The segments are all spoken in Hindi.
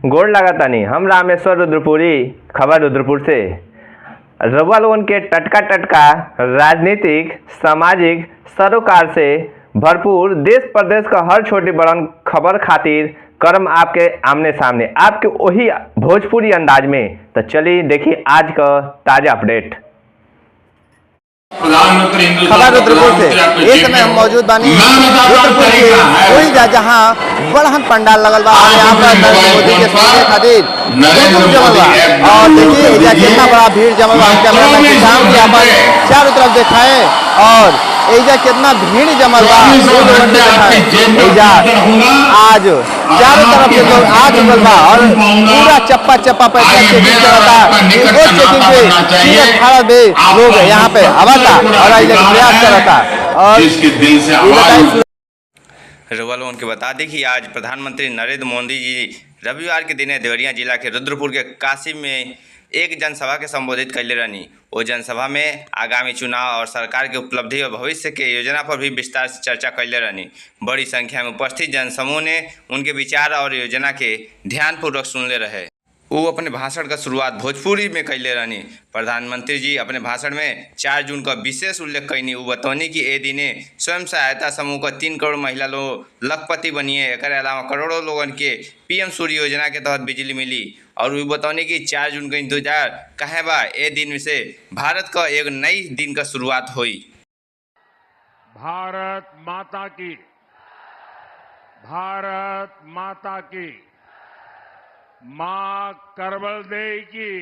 गोड़ लगातानी हम रामेश्वर रुद्रपुरी, खबर रुद्रपुर से। रउआ लोगन के टटका टटका राजनीतिक, सामाजिक, सरोकार से भरपूर देश प्रदेश का हर छोटी बड़न खबर खातिर करम आपके आमने सामने, आपके वही भोजपुरी अंदाज में। तो चलिए देखिए आज का ताजा अपडेट। खबर रुद्रपुर से इस समय हम मौजूद बानी रुद्रपुर के वही जहाँ बड़हन पंडाल लगल बा और यहाँ पर नरेंद्र मोदी के सुनने खातिर जमल बा। और देखिए एजा कितना बड़ा भीड़ जमल बा। कैमरा मैन के काम यहाँ पर चारों तरफ दिखाए और एजा कितना भीड़ जमल बा एजा आज चारों तरफ से लोग आ चुकल बा और पूरा चप्पा चप्पा पे चेकिंग चलता। चेकिंग पे सीधे खड़ा भी लोग यहाँ पे आवता और प्रयास करता। और रउआ लोगन के बता दें कि आज प्रधानमंत्री नरेंद्र मोदी जी रविवार के दिन देवरिया जिला के रुद्रपुर के कासिम में एक जनसभा के संबोधित कैले रहनी। वो जनसभा में आगामी चुनाव और सरकार के उपलब्धि और भविष्य के योजना पर भी विस्तार से चर्चा कैले रहनी। बड़ी संख्या में उपस्थित जनसमूह ने उनके विचार और योजना के ध्यानपूर्वक सुनले रहे। वो अपने भाषण का शुरुआत भोजपुरी में कैले रहनी। प्रधानमंत्री जी अपने भाषण में 4 जून का विशेष उल्लेख कैनी। वो बतौनी कि ए दिने स्वयं सहायता समूह का 3 करोड़ महिला लोग लखपति बनिए। एक अलावा करोड़ों लोगन के पीएम सूर्य योजना के तहत बिजली मिली। और वो बतौनी कि 4 जून का इंतजार कहे बा, ए दिन से भारत का एक नई दिन का शुरुआत हुई। भारत माता की, भारत माता की, मां करबल दे की,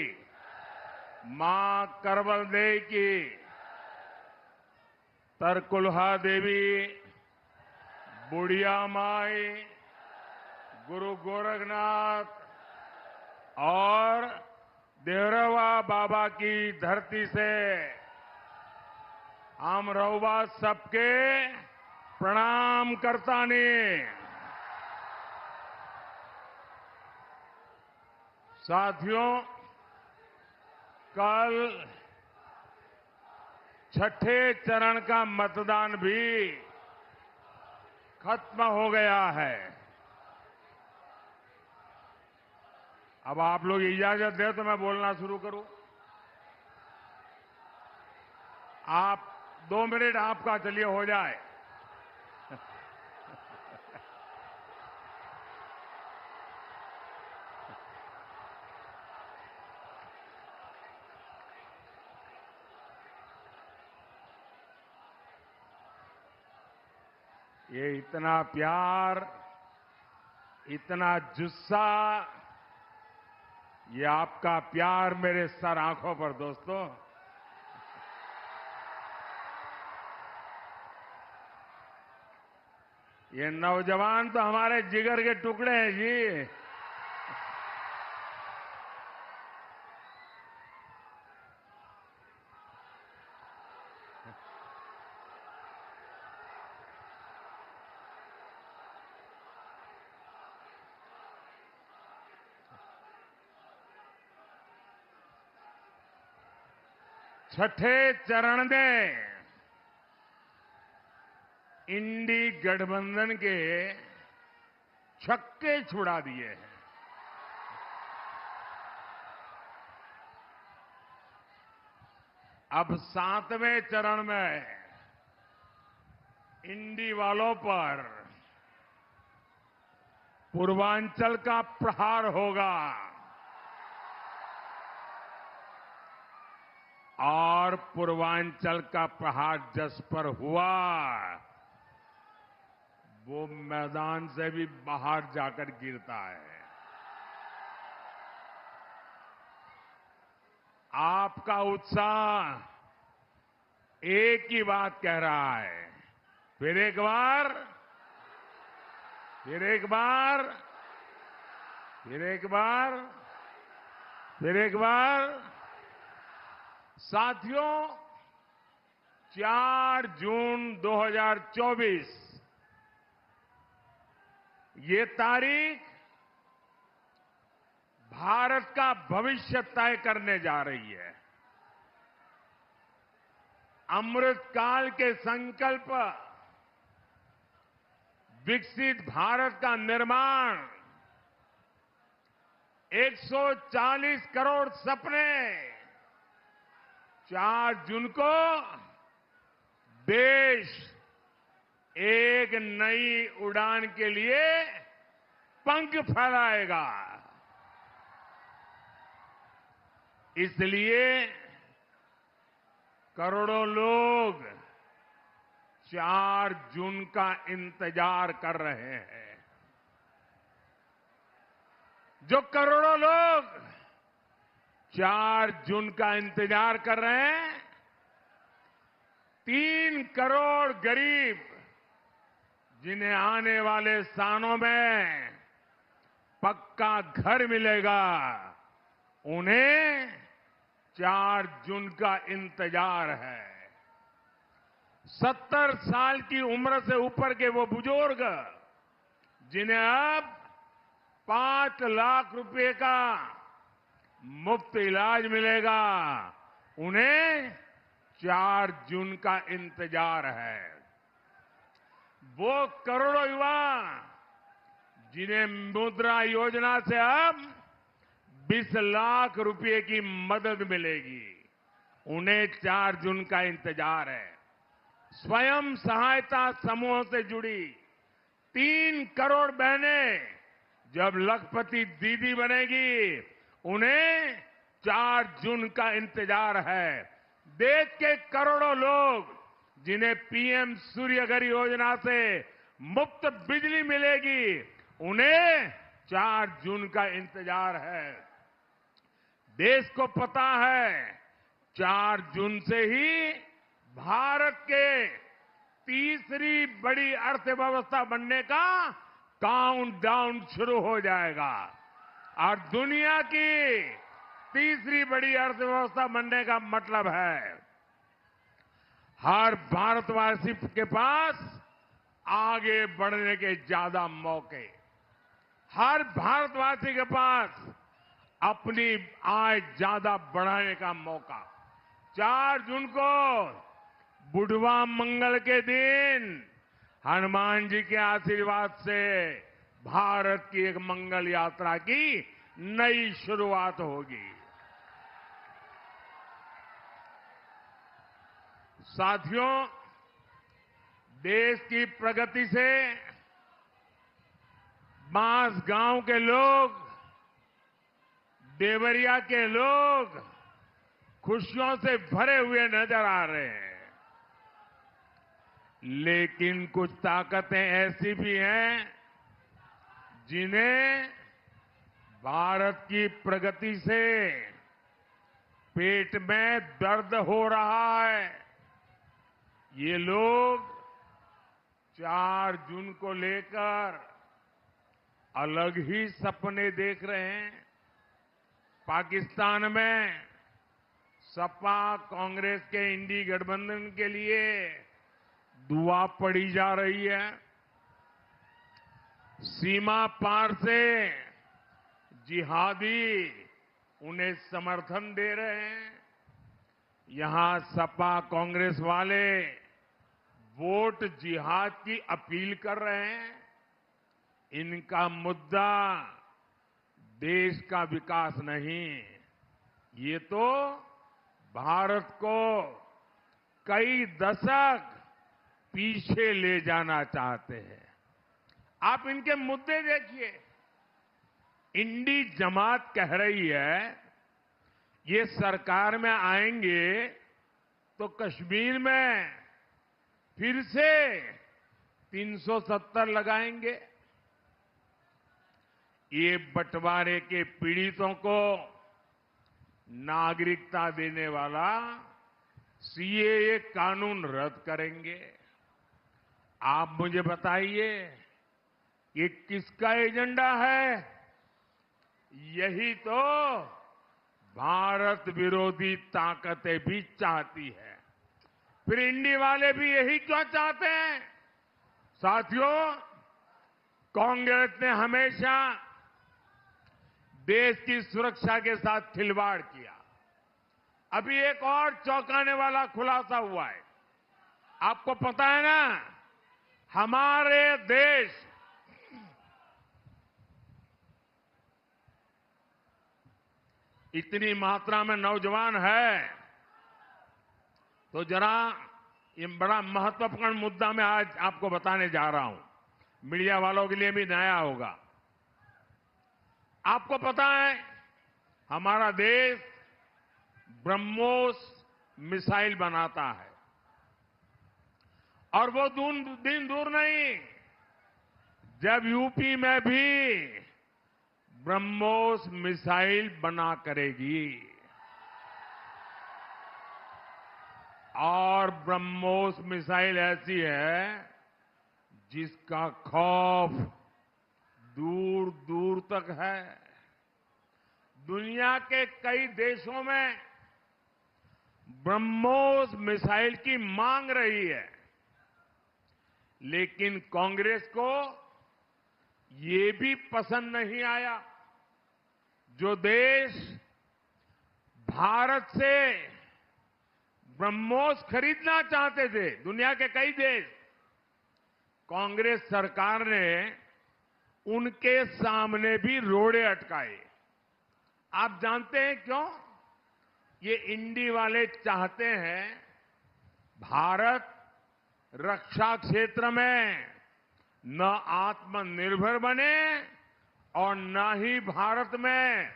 मां करबल दे की, तरकुलहा देवी, बुढ़िया माई, गुरु गोरखनाथ और देवरवा बाबा की धरती से हम रउआ सबके प्रणाम करतानी। साथियों, कल छठे चरण का मतदान भी खत्म हो गया है। अब आप लोग इजाजत दें तो मैं बोलना शुरू करूं। आप 2 मिनट आपका चलिए हो जाए। ये इतना प्यार, इतना जुस्सा, ये आपका प्यार मेरे सर आंखों पर दोस्तों। ये नौजवान तो हमारे जिगर के टुकड़े हैं जी। छठे चरण में इंडी गठबंधन के छक्के छुड़ा दिए हैं। अब 7वें चरण में इंडी वालों पर पूर्वांचल का प्रहार होगा और पूर्वांचल का प्रहार जिस पर हुआ वो मैदान से भी बाहर जाकर गिरता है। आपका उत्साह एक ही बात कह रहा है, फिर एक बार, फिर एक बार, फिर एक बार, फिर एक बार। साथियों, 4 जून 2024 ये तारीख भारत का भविष्य तय करने जा रही है। अमृत काल के संकल्प विकसित भारत का निर्माण, 140 करोड़ सपने, 4 जून को देश एक नई उड़ान के लिए पंख फैलाएगा। इसलिए करोड़ों लोग 4 जून का इंतजार कर रहे हैं। जो करोड़ों लोग 4 जून का इंतजार कर रहे हैं, 3 करोड़ गरीब जिन्हें आने वाले सालों में पक्का घर मिलेगा, उन्हें 4 जून का इंतजार है। 70 साल की उम्र से ऊपर के वो बुजुर्ग जिन्हें अब 5 लाख रुपए का मुफ्त इलाज मिलेगा, उन्हें 4 जून का इंतजार है। वो करोड़ों युवा जिन्हें मुद्रा योजना से अब 20 लाख रुपए की मदद मिलेगी, उन्हें 4 जून का इंतजार है। स्वयं सहायता समूहों से जुड़ी 3 करोड़ बहनें जब लखपति दीदी बनेगी, उन्हें 4 जून का इंतजार है। देश के करोड़ों लोग जिन्हें पीएम सूर्यघर योजना से मुफ्त बिजली मिलेगी, उन्हें 4 जून का इंतजार है। देश को पता है 4 जून से ही भारत के तीसरी बड़ी अर्थव्यवस्था बनने का काउंटडाउन शुरू हो जाएगा और दुनिया की तीसरी बड़ी अर्थव्यवस्था बनने का मतलब है हर भारतवासी के पास आगे बढ़ने के ज्यादा मौके, हर भारतवासी के पास अपनी आय ज्यादा बढ़ाने का मौका। 4 जून को बुढ़वा मंगल के दिन हनुमान जी के आशीर्वाद से भारत की एक मंगल यात्रा की नई शुरुआत होगी। साथियों, देश की प्रगति से बांस गांव के लोग, देवरिया के लोग खुशियों से भरे हुए नजर आ रहे हैं। लेकिन कुछ ताकतें ऐसी भी हैं जिन्हें भारत की प्रगति से पेट में दर्द हो रहा है। ये लोग 4 जून को लेकर अलग ही सपने देख रहे हैं। पाकिस्तान में सपा कांग्रेस के इंडी गठबंधन के लिए दुआ पड़ी जा रही है। सीमा पार से जिहादी उन्हें समर्थन दे रहे हैं। यहां सपा कांग्रेस वाले वोट जिहाद की अपील कर रहे हैं। इनका मुद्दा देश का विकास नहीं, ये तो भारत को कई दशक पीछे ले जाना चाहते हैं। आप इनके मुद्दे देखिए। इंडी जमात कह रही है ये सरकार में आएंगे तो कश्मीर में फिर से 370 लगाएंगे। ये बंटवारे के पीड़ितों को नागरिकता देने वाला सीएए कानून रद्द करेंगे। आप मुझे बताइए ये किसका एजेंडा है? यही तो भारत विरोधी ताकतें भी चाहती है। फिर इंडी वाले भी यही क्यों चाहते हैं? साथियों, कांग्रेस ने हमेशा देश की सुरक्षा के साथ खिलवाड़ किया। अभी एक और चौंकाने वाला खुलासा हुआ है। आपको पता है ना, हमारे देश इतनी मात्रा में नौजवान है, तो जरा ये बड़ा महत्वपूर्ण मुद्दा मैं आज आपको बताने जा रहा हूं। मीडिया वालों के लिए भी नया होगा। आपको पता है हमारा देश ब्रह्मोस मिसाइल बनाता है, और वो दिन दूर नहीं जब यूपी में भी ब्रह्मोस मिसाइल बना करेगी। और ब्रह्मोस मिसाइल ऐसी है जिसका खौफ दूर दूर तक है। दुनिया के कई देशों में ब्रह्मोस मिसाइल की मांग रही है, लेकिन कांग्रेस को ये भी पसंद नहीं आया। जो देश भारत से ब्रह्मोस खरीदना चाहते थे, दुनिया के कई देश, कांग्रेस सरकार ने उनके सामने भी रोड़े अटकाए। आप जानते हैं क्यों? ये इंडी वाले चाहते हैं भारत रक्षा क्षेत्र में न आत्मनिर्भर बने और न ही भारत में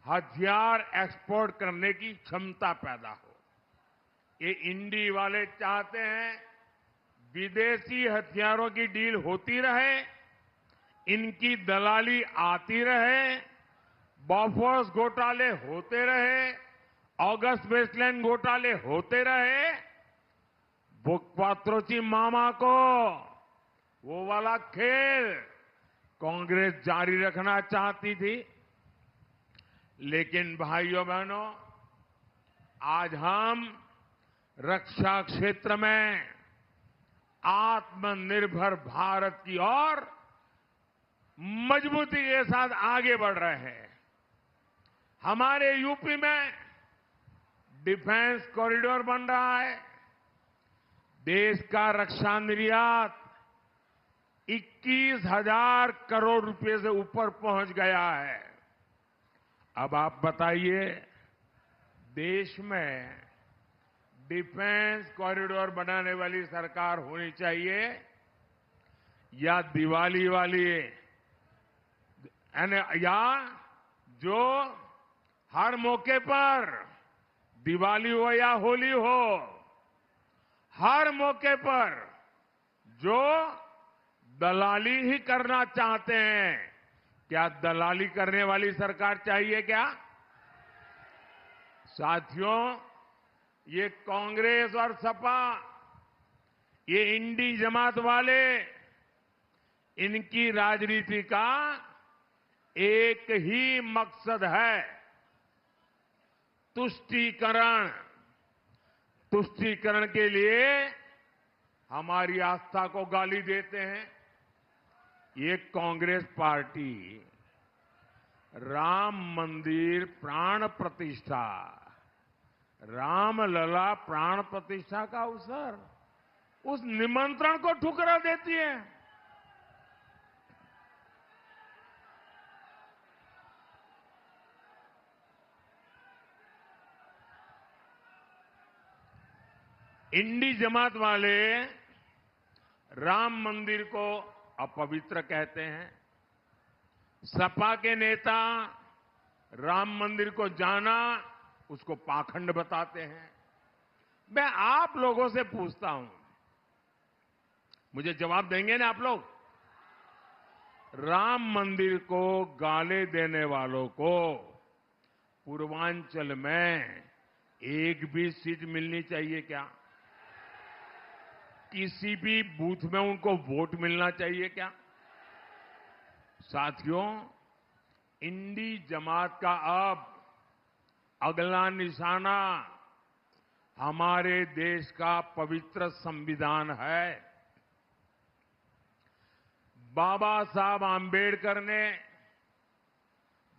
हथियार एक्सपोर्ट करने की क्षमता पैदा हो। ये इंडी वाले चाहते हैं विदेशी हथियारों की डील होती रहे, इनकी दलाली आती रहे, बॉफोर्स घोटाले होते रहे, अगस्त वेस्टलैंड घोटाले होते रहे। बुकपात्रोची मामा को वो वाला खेल कांग्रेस जारी रखना चाहती थी। लेकिन भाइयों बहनों, आज हम रक्षा क्षेत्र में आत्मनिर्भर भारत की ओर मजबूती के साथ आगे बढ़ रहे हैं। हमारे यूपी में डिफेंस कॉरिडोर बन रहा है। देश का रक्षा निर्यात 21,000 करोड़ रुपए से ऊपर पहुंच गया है। अब आप बताइए, देश में डिफेंस कॉरिडोर बनाने वाली सरकार होनी चाहिए या दिवाली वाली, या जो हर मौके पर, दिवाली हो या होली हो, हर मौके पर जो दलाली ही करना चाहते हैं? क्या दलाली करने वाली सरकार चाहिए क्या? साथियों, ये कांग्रेस और सपा, ये इंडी जमात वाले, इनकी राजनीति का एक ही मकसद है, तुष्टीकरण। तुष्टीकरण के लिए हमारी आस्था को गाली देते हैं। ये कांग्रेस पार्टी राम मंदिर प्राण प्रतिष्ठा, रामलला प्राण प्रतिष्ठा का अवसर, उस निमंत्रण को ठुकरा देती है। इंडी जमात वाले राम मंदिर को अपवित्र कहते हैं। सपा के नेता राम मंदिर को जाना उसको पाखंड बताते हैं। मैं आप लोगों से पूछता हूं, मुझे जवाब देंगे ना आप लोग? राम मंदिर को गाले देने वालों को पूर्वांचल में एक भी सीट मिलनी चाहिए क्या? किसी भी बूथ में उनको वोट मिलना चाहिए क्या? साथियों, इंडी जमात का अब अगला निशाना हमारे देश का पवित्र संविधान है। बाबा साहब आंबेडकर ने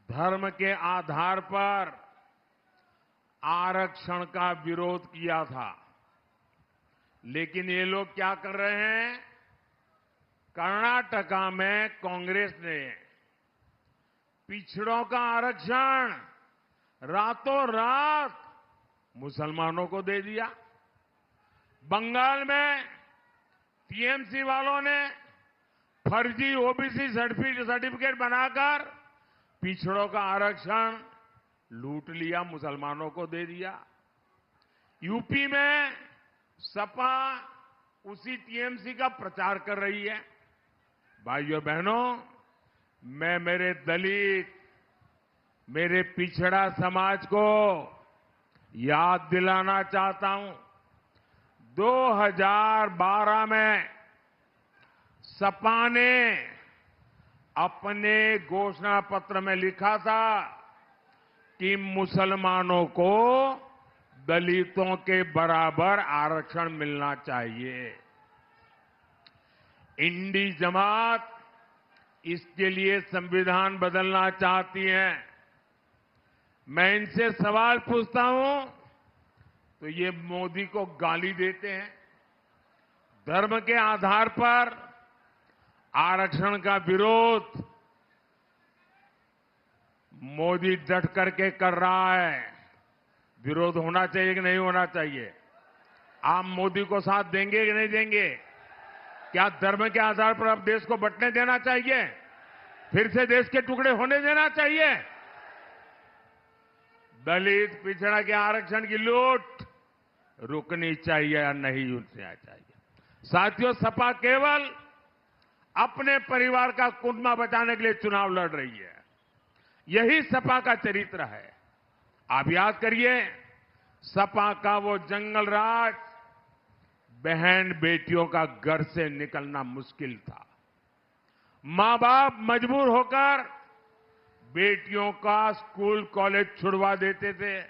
धर्म के आधार पर आरक्षण का विरोध किया था, लेकिन ये लोग क्या कर रहे हैं? कर्नाटका में कांग्रेस ने पिछड़ों का आरक्षण रातों रात मुसलमानों को दे दिया। बंगाल में टीएमसी वालों ने फर्जी ओबीसी सर्टिफिकेट बनाकर पिछड़ों का आरक्षण लूट लिया, मुसलमानों को दे दिया। यूपी में सपा उसी टीएमसी का प्रचार कर रही है। भाइयों बहनों, मैं मेरे दलित, मेरे पिछड़ा समाज को याद दिलाना चाहता हूं, 2012 में सपा ने अपने घोषणा पत्र में लिखा था कि मुसलमानों को दलितों के बराबर आरक्षण मिलना चाहिए। इंडी जमात इसके लिए संविधान बदलना चाहती है। मैं इनसे सवाल पूछता हूं तो ये मोदी को गाली देते हैं। धर्म के आधार पर आरक्षण का विरोध मोदी डट करके कर रहा है। विरोध होना चाहिए कि नहीं होना चाहिए? आप मोदी को साथ देंगे कि नहीं देंगे? क्या धर्म के आधार पर अब देश को बंटने देना चाहिए? फिर से देश के टुकड़े होने देना चाहिए? दलित पिछड़ा के आरक्षण की लूट रुकनी चाहिए या नहीं रुकनी चाहिए? साथियों, सपा केवल अपने परिवार का कुटुंबा बचाने के लिए चुनाव लड़ रही है। यही सपा का चरित्र है। आप याद करिए, सपा का वो जंगल राज, बहन बेटियों का घर से निकलना मुश्किल था। मां बाप मजबूर होकर बेटियों का स्कूल कॉलेज छुड़वा देते थे।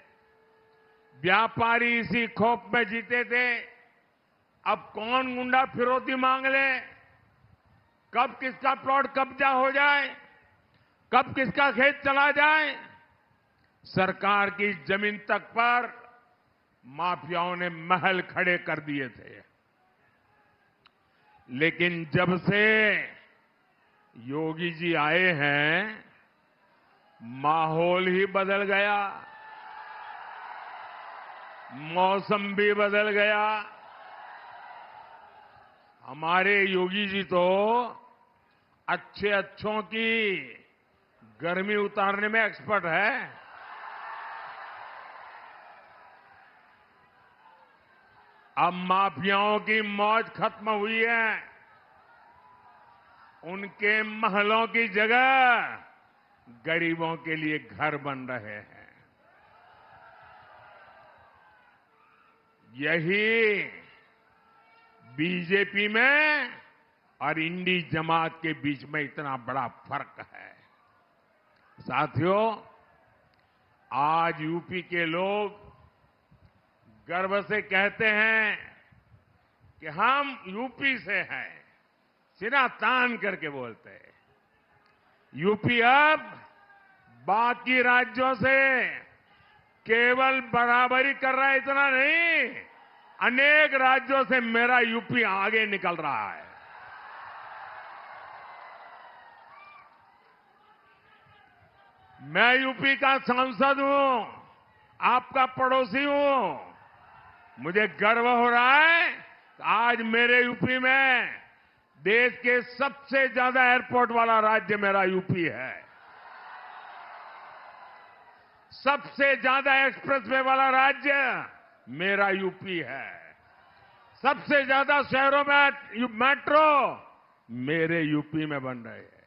व्यापारी इसी खौफ में जीते थे, अब कौन गुंडा फिरौती मांग ले, कब किसका प्लॉट कब्जा हो जाए, कब किसका खेत चला जाए। सरकार की जमीन तक पर माफियाओं ने महल खड़े कर दिए थे। लेकिन जब से योगी जी आए हैं, माहौल ही बदल गया, मौसम भी बदल गया। हमारे योगी जी तो अच्छों की गर्मी उतारने में एक्सपर्ट है। अब माफियाओं की मौज खत्म हुई है। उनके महलों की जगह गरीबों के लिए घर बन रहे हैं। यही बीजेपी में और इंडी जमात के बीच में इतना बड़ा फर्क है। साथियों, आज यूपी के लोग गर्व से कहते हैं कि हम यूपी से हैं, सिरा तान करके बोलते हैं। यूपी अब बाकी राज्यों से केवल बराबरी कर रहा है, इतना नहीं, अनेक राज्यों से मेरा यूपी आगे निकल रहा है। मैं यूपी का सांसद हूं, आपका पड़ोसी हूं। मुझे गर्व हो रहा है कि आज मेरे यूपी में देश के सबसे ज्यादा एयरपोर्ट वाला राज्य मेरा यूपी है। सबसे ज्यादा एक्सप्रेसवे वाला राज्य मेरा यूपी है। सबसे ज्यादा शहरों में मेट्रो मेरे यूपी में बन रहे हैं।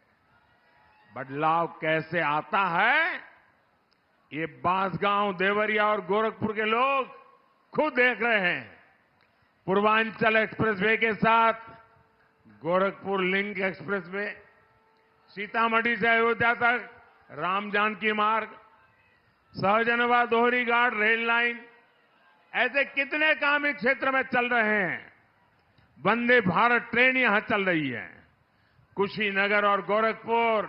बदलाव कैसे आता है, ये बांसगांव, देवरिया और गोरखपुर के लोग खुद देख रहे हैं। पूर्वांचल एक्सप्रेसवे के साथ गोरखपुर लिंक एक्सप्रेसवे, सीतामढ़ी से अयोध्या तक राम जानकी मार्ग, सहजनवा दोहरी घाट रेल लाइन, ऐसे कितने काम इस क्षेत्र में चल रहे हैं। वंदे भारत ट्रेन यहां चल रही है। कुशीनगर और गोरखपुर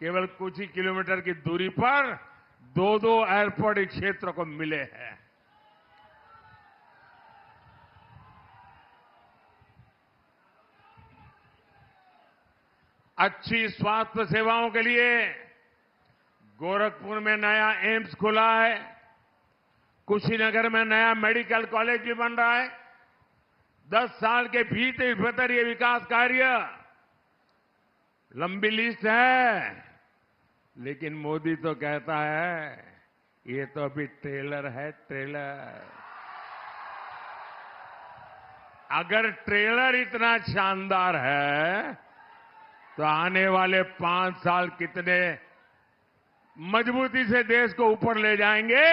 केवल कुछ ही किलोमीटर की दूरी पर दो एयरपोर्ट इस क्षेत्र को मिले हैं। अच्छी स्वास्थ्य सेवाओं के लिए गोरखपुर में नया एम्स खुला है, कुशीनगर में नया मेडिकल कॉलेज भी बन रहा है। 10 साल के भीतर ये विकास कार्य, लंबी लिस्ट है, लेकिन मोदी तो कहता है ये तो अभी ट्रेलर है, ट्रेलर। अगर ट्रेलर इतना शानदार है तो आने वाले 5 साल कितने मजबूती से देश को ऊपर ले जाएंगे,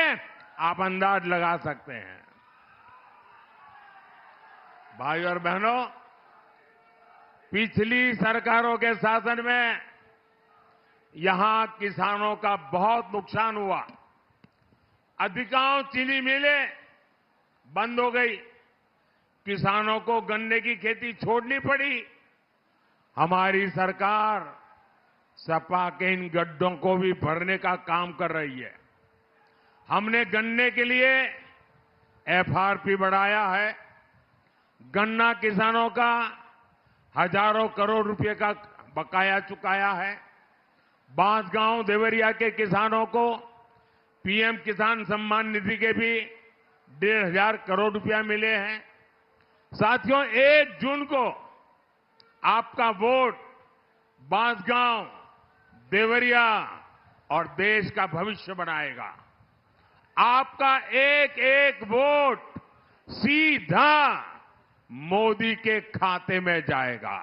आप अंदाज लगा सकते हैं। भाइयों और बहनों, पिछली सरकारों के शासन में यहां किसानों का बहुत नुकसान हुआ। अधिकांश चीनी मिलें बंद हो गई, किसानों को गन्ने की खेती छोड़नी पड़ी। हमारी सरकार सपा के इन गड्ढों को भी भरने का काम कर रही है। हमने गन्ने के लिए एफआरपी बढ़ाया है। गन्ना किसानों का हजारों करोड़ रुपए का बकाया चुकाया है। बांसगांव देवरिया के किसानों को पीएम किसान सम्मान निधि के भी 1,500 करोड़ रुपया मिले हैं। साथियों, 1 जून को आपका वोट बांसगांव, देवरिया और देश का भविष्य बनाएगा। आपका एक एक वोट सीधा मोदी के खाते में जाएगा।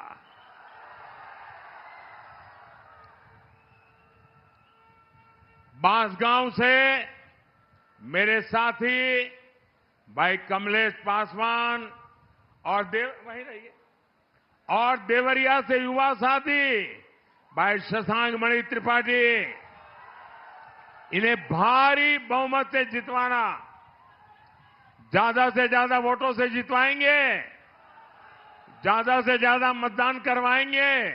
बांसगांव से मेरे साथी भाई कमलेश पासवान और वहीं रहिए, और देवरिया से युवा साथी भाई शशांक मणि त्रिपाठी, इन्हें भारी बहुमत से जितवाना, ज्यादा से ज्यादा वोटों से जितवाएंगे, ज्यादा से ज्यादा मतदान करवाएंगे,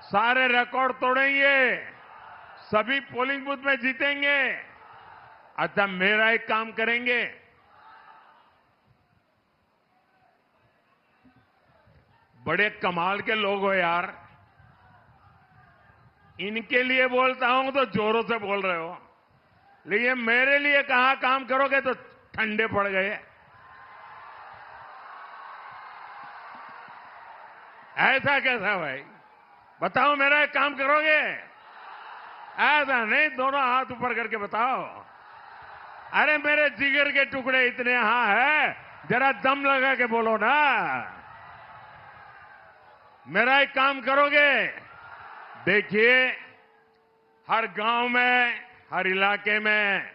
सारे रिकॉर्ड तोड़ेंगे, सभी पोलिंग बूथ में जीतेंगे। अच्छा, मेरा एक काम करेंगे, बड़े कमाल के लोग हो यार, इनके लिए बोलता हूं तो जोरों से बोल रहे हो, लेकिन मेरे लिए कहा काम करोगे तो ठंडे पड़ गए। ऐसा कैसा भाई, बताओ, मेरा एक काम करोगे? ऐसा नहीं, दोनों हाथ ऊपर करके बताओ। अरे मेरे जिगर के टुकड़े इतने यहां है, जरा दम लगा के बोलो ना। मेरा एक काम करोगे? देखिए, हर गांव में, हर इलाके में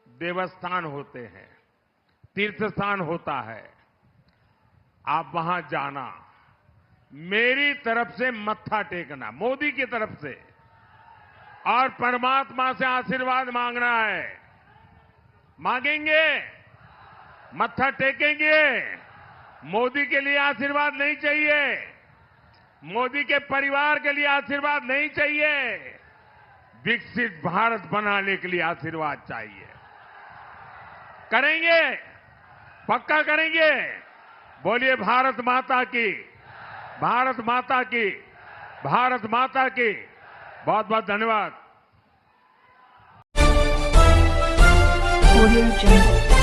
देवस्थान होते हैं, तीर्थ स्थान होता है। आप वहां जाना, मेरी तरफ से मत्था टेकना, मोदी की तरफ से, और परमात्मा से आशीर्वाद मांगना है। मांगेंगे, मत्था टेकेंगे। मोदी के लिए आशीर्वाद नहीं चाहिए, मोदी के परिवार के लिए आशीर्वाद नहीं चाहिए, विकसित भारत बनाने के लिए आशीर्वाद चाहिए। करेंगे, पक्का करेंगे। बोलिए भारत माता की, भारत माता की, भारत माता की। बहुत बहुत धन्यवाद। Audio Jungle.